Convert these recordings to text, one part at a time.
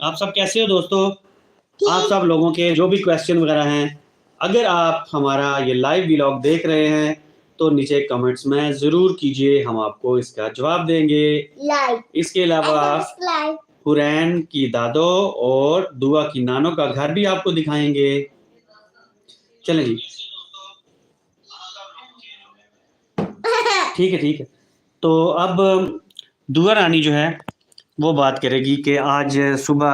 आप सब कैसे हो दोस्तों? आप सब लोगों के जो भी क्वेश्चन वगैरह हैं, अगर आप हमारा ये लाइव व्लॉग देख रहे हैं तो नीचे कमेंट्स में ज़रूर कीजिए, हम आपको इसका जवाब देंगे। इसके अलावा हुरैन की दादो और दुआ की नानो का घर भी आपको दिखाएंगे। चलें जी, ठीक है ठीक है। तो अब दुआ रानी जो है वो बात करेगी कि आज सुबह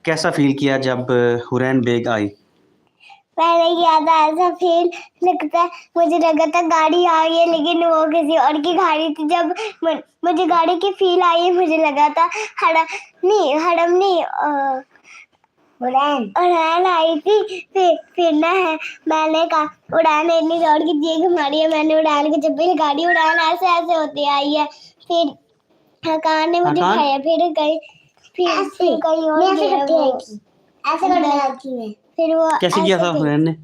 कैसा फील किया जब हुरैन बेग आई। पहले किया था ऐसा फील लगता है, मुझे लगा था गाड़ी आ गई है, लेकिन वो किसी और की गाड़ी थी। जब मुझे गाड़ी की फील आई, मुझे लगा था हड़म नहीं उड़ान आई थी। फिर ना है, मैंने कहा उड़ान इतनी जोर की जीग मारी है मैंने उड़ान की, जब भी गाड़ी उड़ान ऐसे ऐसे होती आई है। फिर हकान ने मुझे खाया, फिर कहीं और ऐसे करने आई थी मैं। फिर वो कैसे किया था हुरैन ने?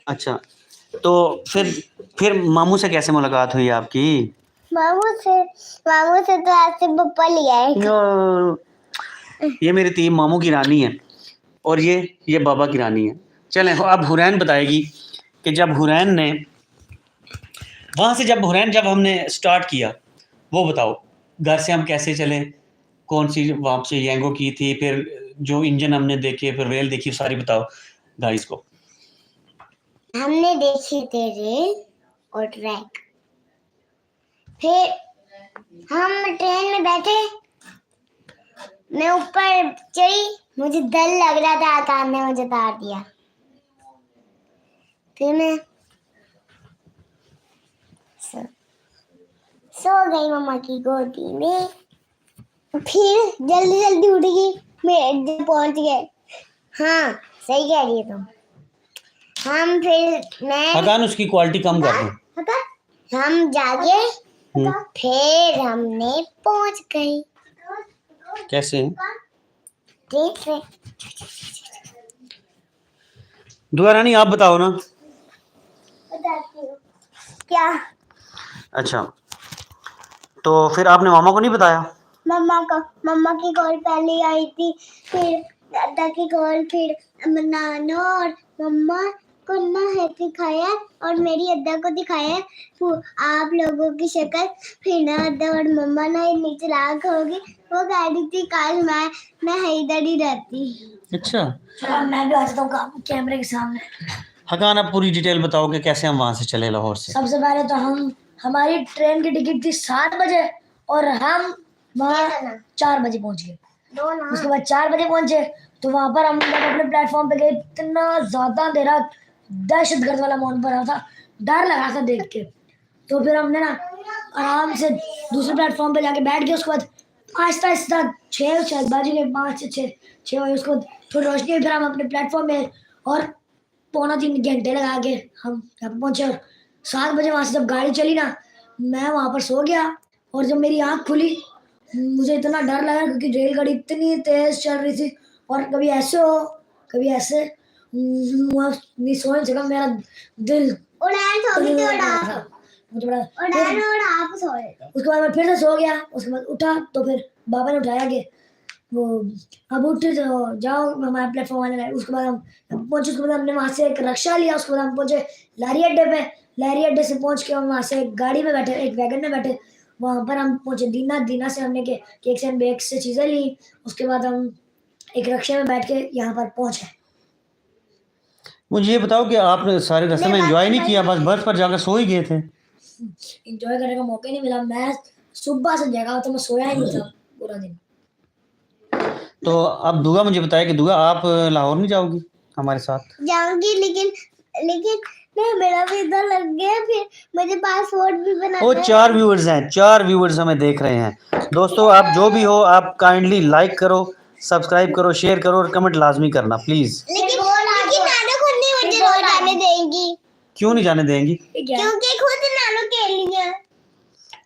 अच्छा, तो फिर मामू से कैसे मुलाकात हुई आपकी? मामू से तो ऐसे पप्पा लिया है। ये मेरी तीन मामू की रानी है और ये बाबा की रानी है। चलें, अब हुरैन बताएगी कि जब हुरैन ने वहाँ से जब हमने स्टार्ट किया वो बताओ, घर से हम कैसे चले, कौन सी वहाँ से यंगो की थी, फिर जो इंजन हमने देखे, फिर रेल देखी, सारी बताओ गाइस को। हमने देखी थे रेल और ट्रैक। फिर हम ट्रेन में बैठे, मैं ऊपर चढ़ी, मुझे डर लग रहा था, आकाश ने मुझे उतार दिया। फिर मैं सो गई मम्मा की गोदी में। फिर जल्दी जल्दी उठ गई, मैं पहुंच गए। हाँ सही कह रही है तुम। हम फिर हकान उसकी क्वालिटी कम कर दो। हम जागे, फिर हमने पहुंच गई। कैसे? ठीक है, दुआ रानी आप बताओ ना। बताती हूँ क्या। अच्छा, तो फिर आपने मामा को नहीं बताया? मम्मा की कॉल पहले आई थी, फिर दादा की कॉल, फिर नानो और मम्मा को ना है दिखाया और मेरी अद्दा को दिखाया आप लोगों की शक्ल। फिर ना अद्दा और मम्मा ना इतनी चालाक होगी, वो कह रही थी काश मैं इधर ही रहती। अच्छा, मैं भी आ जाता हूँ कैमरे के सामने। हकान आप पूरी डिटेल बताओ कि कैसे हम वहां से चले लाहौर से। सबसे पहले तो हमारी ट्रेन की टिकट थी 7 बजे और हम वहाँ 4 बजे पहुंच गए। उसके बाद 4 बजे पहुंचे तो वहां पर हम जब अपने प्लेटफॉर्म पे गए, इतना ज्यादा अंधेरा, दहशतगर्द वाला माहौल बना था, डर लगा था देख के। तो फिर हमने ना आराम से दूसरे प्लेटफॉर्म पे जाके बैठ गए। उसके बाद आहिस्ता आहिस्ता 6 बज गए, 5 से 6 बजे। उसके बाद थोड़ी रोशनी हुई, फिर हम अपने प्लेटफॉर्म में और 2.25 घंटे लगा के हम यहाँ पे पहुंचे। और 7 बजे वहां से जब गाड़ी चली ना, मैं वहां पर सो गया। और जब मेरी आंख खुली, मुझे इतना डर लगा क्योंकि रेलगाड़ी इतनी तेज चल रही थी और कभी ऐसे हो कभी ऐसे। नहीं सो नहीं सका, मेरा दिल मुझे बड़ा उसके बाद मैं फिर से सो गया। उसके बाद उठा तो फिर बाबा ने उठाया कि वो अब उठ जाओ हमारे प्लेटफॉर्म वाले गए। उसके बाद हम पहुंचे, उसके बाद हमने वहां से एक रक्षा लिया। उसके बाद हम पहुंचे लारी अड्डे पे। लारी अड्डे से पहुंच के हम वहां से एक गाड़ी में बैठे, एक वैगन में बैठे। वहां पर हम पहुंचे दीना से हमने केक्स एंड बेक्स से चीजें ली। उसके बाद हम एक रक्षा में बैठ के यहाँ पर पहुंचे। मुझे ये बताओ कि आपने सारे रास्ते में एंजॉय नहीं किया, बस बस पर जाकर सो ही गए थे? एंजॉय करने का मौका ही नहीं मिला। मैं सुबह से जगा तो मैं सोया ही नहीं था पूरा दिन। तो अब दुआ मुझे बताया कि दुआ आप लाहौर नहीं जाओगी हमारे साथ? जाऊंगी, लेकिन नहीं, मेरा भी इधर लग गया। फिर मुझे पासपोर्ट भी बनाना वो है। 4 व्यूअर्स हैं, 4 व्यूअर्स हमें देख रहे हैं। दोस्तों आप जो भी हो, आप काइंडली लाइक करो, सब्सक्राइब करो, शेयर करो और कमेंट लाजमी करना प्लीज। लेकिन नानो खुद नहीं मुझे रोज जाने देंगी। क्यों नहीं जाने देंगी? क्योंकि खुद नानो के लिए।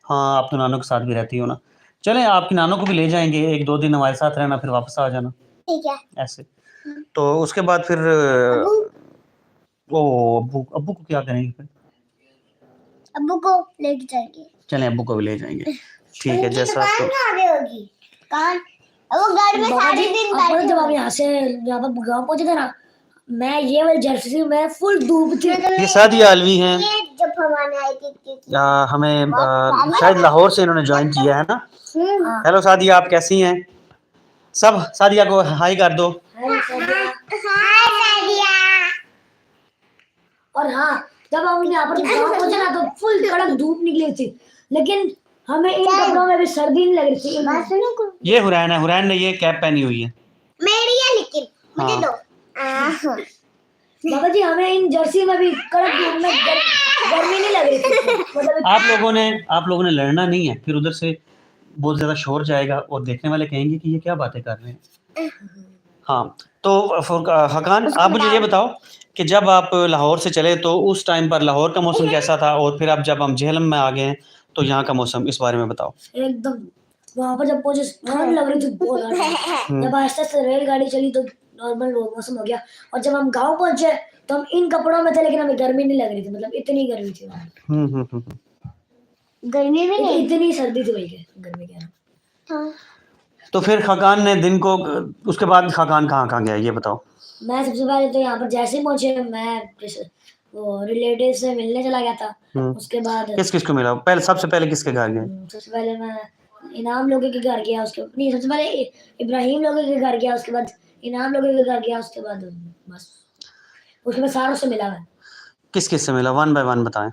हाँ, आप तो नानो के साथ भी रहती हो ना। चलें, आपकी नानो को भी ले जाएंगे, 1-2 दिन हमारे साथ रहना, फिर वापस आ जाना। ठीक है। ऐसे तो उसके बाद फिर ओ अब्बू अब्बू को क्या करेंगे फिर? अब्बू को लेके जाएंगे। चलें, अब्बू को भी ले जाएंगे। ठीक है, जैसा दुकान आपको। कहाँ पे होगी? दुकान वो घर में बाबा सारे जी, दिन आपको बैठे जब हुए। आप यहाँ पर गाँव पहुंचे थे ना, मैं ये वाली जर्सी में फुल धूप थी। ये सादिया अलवी हैं, ये जब हम आने आई थी हमें बहुत शायद लाहौर से इन्होंने ज्वाइन किया है ना। हाँ। हेलो सादिया, आप कैसी हैं? सब सादिया को हाई कर दो। हाय सादिया। हाय सादिया। और हाँ, जब हम यहाँ पर गाँव पहुंचे ना तो फुल कड़क धूप निकली थी, लेकिन हमें इन कपड़ों में भी सर्दी नहीं लग रही थी। बात सुनो को ये हुरैन है, हुरैन ने ये कैप पहनी हुई है। मेरी है लेकिन मुझे हाँ। दो। बाबा जी, हमें इन जर्सी में भी कड़क धूप में गर्मी नहीं लग रही थी। मतलब आप लोगों ने लड़ना नहीं है, फिर उधर से बहुत ज्यादा शोर जाएगा और देखने वाले कहेंगे कि ये क्या बातें कर रहे हैं। हाँ, तो हकान, आप मुझे ये बताओ कि जब आप लाहौर से चले तो उस टाइम पर लाहौर का मौसम कैसा था, और फिर अब जब हम झेलम में आ गए हैं तो यहाँ का मौसम, इस बारे में बताओ। एकदम वहां पर जब पहुंचे ठंड लग रही थी बहुत ज्यादा। जब आहिस्ता से रेलगाड़ी चली तो नॉर्मल मौसम हो गया, और जब हम गांव पहुंचे तो हम इन कपड़ों में थे, लेकिन हमें गर्मी नहीं लग रही थी। मतलब इतनी गर्मी थी वहाँ। गर्मी में नहीं। इतनी सर्दी थी भाई, गर्मी के। हाँ। तो फिर खाकान ने दिन को, उसके बाद खाकान कहाँ गया ये बताओ। मैं सबसे पहले तो यहाँ पर जैसे ही पहुंचे, मैं वो रिलेटिव से मिलने चला गया था। उसके बाद किस को मिला? सबसे पहले किसके घर गए? सबसे पहले मैं इनाम लोगों के घर गया, उसके नहीं, सबसे पहले इब्राहिम लोगों के घर गया, उसके बाद इनाम लोगों के घर गया, उसके बाद बस उसके बाद सारों से मिला मैं। किस से मिला? 1 बाय 1 बताएं।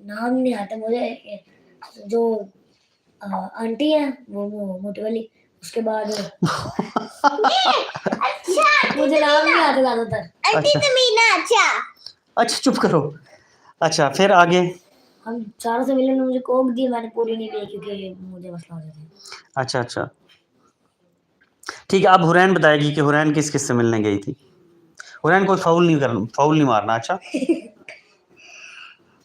नाम नहीं आता मुझे। जो आंटी है वो मोटी वाली, उसके बाद मुझे नाम नहीं आता ज्यादातर। आंटी तमीना। अच्छा चुप करो। अच्छा, फिर आगे? हम सारों से मिले, मुझे कोक दी, मैंने पूरी नहीं पी क्योंकि मुझे मसला हो जाता है। अच्छा ठीक है, अब हुरैन बताएगी कि हुरैन किस से मिलने गई थी। हुरैन कोई फाउल नहीं मारना। अच्छा।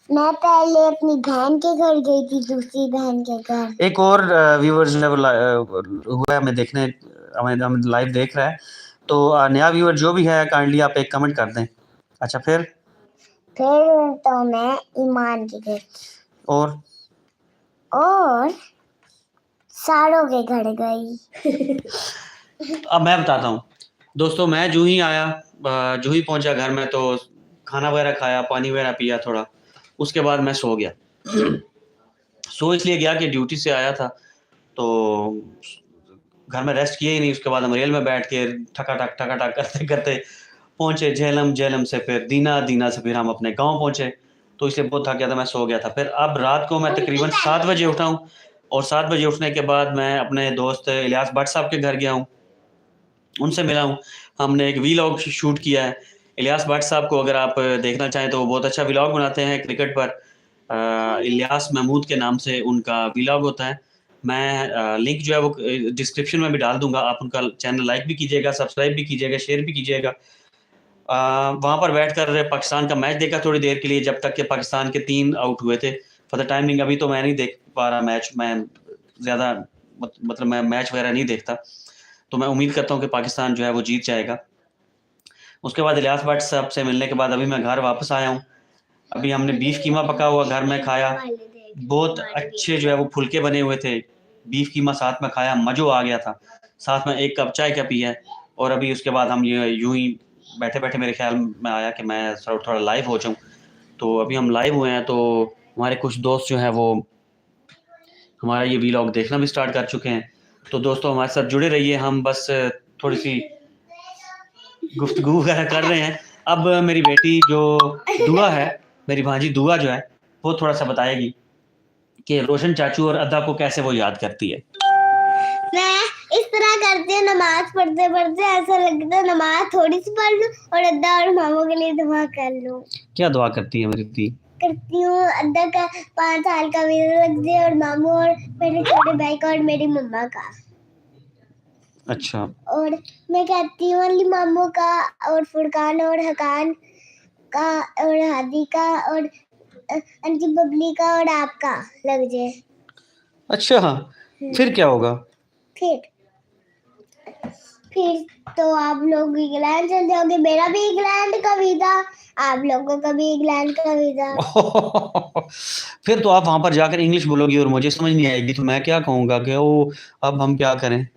मैं पहले अपनी बहन के घर गई थी, दूसरी बहन के घर। एक और व्यूअर जो है वो हुआ हमें देखने, हमें लाइव देख रहा है, तो नया व्यूअर जो भी है काइंडली आप एक कमेंट कर दें। अच्छा, फिर तो मैं ईमान के घर और सारों के घर गई। अब मैं बताता हूँ दोस्तों, मैं जो ही पहुंचा घर में तो खाना वगैरह खाया, पानी वगैरह पिया थोड़ा, उसके बाद मैं सो गया। सो इसलिए गया कि ड्यूटी से आया था तो घर में रेस्ट किया ही नहीं। उसके बाद हम रेल में बैठ के ठकाठक करते करते पहुंचे झेलम से फिर दीना से फिर हम अपने गांव पहुंचे। तो इसलिए बहुत थक गया था, मैं सो गया था। फिर अब रात को मैं तकरीबन 7 बजे उठा हूँ, और 7 बजे उठने के बाद मैं अपने दोस्त इलियास भट्ट साहब के घर गया हूँ, उनसे मिला हूँ। हमने एक वीलॉग शूट किया है। इलियास भट्ट साहब को अगर आप देखना चाहें तो वो बहुत अच्छा वीलॉग बनाते हैं क्रिकेट पर। इलियास महमूद के नाम से उनका वीलॉग होता है। मैं लिंक जो है वो डिस्क्रिप्शन में भी डाल दूंगा। आप उनका चैनल लाइक भी कीजिएगा, सब्सक्राइब भी कीजिएगा, शेयर भी कीजिएगा। वहाँ पर बैठकर पाकिस्तान का मैच देखा थोड़ी देर के लिए, जब तक कि पाकिस्तान के 3 आउट हुए थे। फॉर द टाइमिंग अभी तो मैं नहीं देख पा रहा मैच, मैं ज़्यादा मतलब मैं मैच वगैरह नहीं देखता, तो मैं उम्मीद करता हूँ कि पाकिस्तान जो है वो जीत जाएगा। उसके बाद इलियास भट्ट साहब से मिलने के बाद अभी मैं घर वापस आया हूँ। अभी हमने बीफ कीमा पका हुआ घर में खाया, बहुत अच्छे जो है वो फुलके बने हुए थे। बीफ कीमा साथ में खाया, मज़ो आ गया था। साथ में 1 कप चाय का पिया, और अभी उसके बाद हम यूं ही बैठे बैठे मेरे ख्याल में आया कि मैं थोड़ा लाइव हो जाऊं। तो अभी हम लाइव हुए हैं, तो हमारे कुछ दोस्त जो हैं वो हमारा ये वीलॉग देखना भी स्टार्ट कर चुके हैं। तो दोस्तों हमारे साथ जुड़े रहिए, हम बस थोड़ी सी गुफ्तगू वगैरह कर रहे हैं। अब मेरी बेटी जो दुआ है, मेरी भांजी दुआ जो है, वो थोड़ा सा बताएगी कि रोशन चाचू और अदा को कैसे वो याद करती है। मैं इस तरह करती हूँ, नमाज पढ़ते पढ़ते ऐसा लगता है नमाज थोड़ी सी पढ़ लूँ और अद्दा और मामू के लिए दुआ कर लूँ। क्या दुआ करती है मेरी दी? करती हूँ अद्दा का 5 साल का वीज़ा लग जाए, और मामू और मेरे छोटे भाई का और मेरी मम्मा का। अच्छा। और मैं कहती हूँ अली मामू का और फुरकान और हकान का और हादी का और आंटी बबली का और आपका लग जाए। अच्छा, फिर क्या होगा? फिर तो आप लोग इंग्लैंड चल जाओगे, मेरा भी इंग्लैंड का वीजा, आप लोगों का भी इंग्लैंड का वीजा। फिर तो आप वहां पर जाकर इंग्लिश बोलोगी और मुझे समझ नहीं आएगी, तो मैं क्या कहूँगा कि ओ अब हम क्या करें।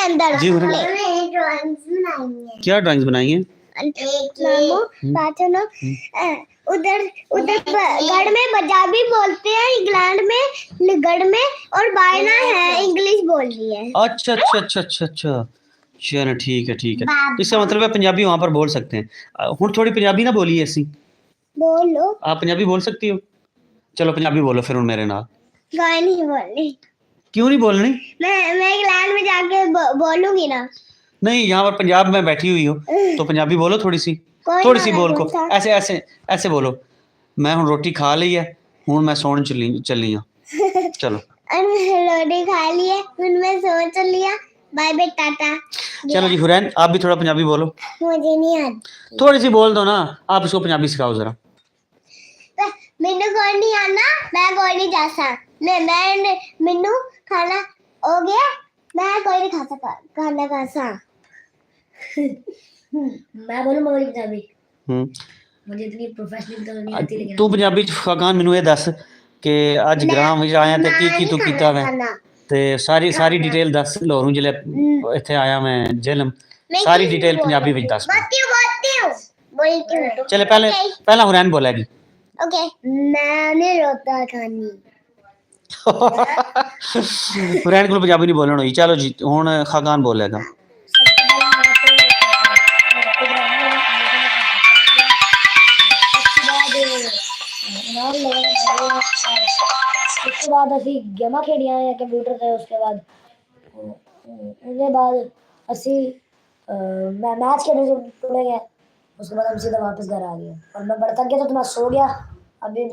अंदर जी, हुरैन। ड्राइंग्स बनाई है। क्या ड्राइंग्स बनाई हैं? मामू बात सुनो, उधर उधर गढ़ में पंजाबी बोलते हैं, इंग्लैंड में गढ़ में, और बायना है इंग्लिश बोल रही है। अच्छा अच्छा अच्छा अच्छा अच्छा, चलो ठीक है ठीक है। इसका मतलब है पंजाबी वहाँ पर बोल सकते हैं। हुण थोड़ी पंजाबी ना बोली ऐसी, बोलो। आप पंजाबी बोल सकती हो? चलो पंजाबी बोलो फिर हुण मेरे नाल। गाय नहीं बोलनी। क्यों नहीं बोलनी? मैं इंग्लैंड में जाके बोलूंगी ना। नहीं, यहाँ पर पंजाब में बैठी हुई हो तो पंजाबी बोलो थोड़ी सी, कोई थोड़ी ना, सी मैं बोल को बोलता। ऐसे ऐसे ऐसे बोलो। मैं हुण रोटी खा ली है, हुण मैं सौण चली हाँ। चलो रोटी खा ली है, उनमें सोच लिया। Bye bye tata. चलो जी हुरैन, आप भी थोड़ा पंजाबी बोलो। मुझे नहीं आती। थोड़ी सी बोल दो ना, आप इसको पंजाबी सिखाओ जरा। मैनू कोई नहीं आना, मैं कोई नहीं जा सकता। मैं मैनू खाना हो गया, मैं कोई नहीं खा सकता खाना खा सा। मैं बोलूं मगर पंजाबी, हम्म मुझे इतनी प्रोफेशनल तो नहीं आती, लेकिन तू पंजाबी च खाकान मैनू ये दस कि अज ग्राम विच आया ते की तू कीता वै, ते सारी डिटेल दस। लाहौरों जिले इत्थे आया मैं जेलम, सारी डिटेल पंजाबी विच दस। बोलती हूँ। चले पहला हुरैन बोलेगी। ओके। मैंने रोटा खानी। हुरैन को पंजाबी नहीं बोलनी होई। चलो जी हुण खाकान बोलेगा। उसके बाद असी गेमां खेड़ियां हैं कंप्यूटर ते। उसके बाद उसके बाद असी मैच खेलने से टुरे गए। उसके बाद हम सीधा वापस घर आ गए और मैं बड़ा थक गया तो मैं सो गया। अभी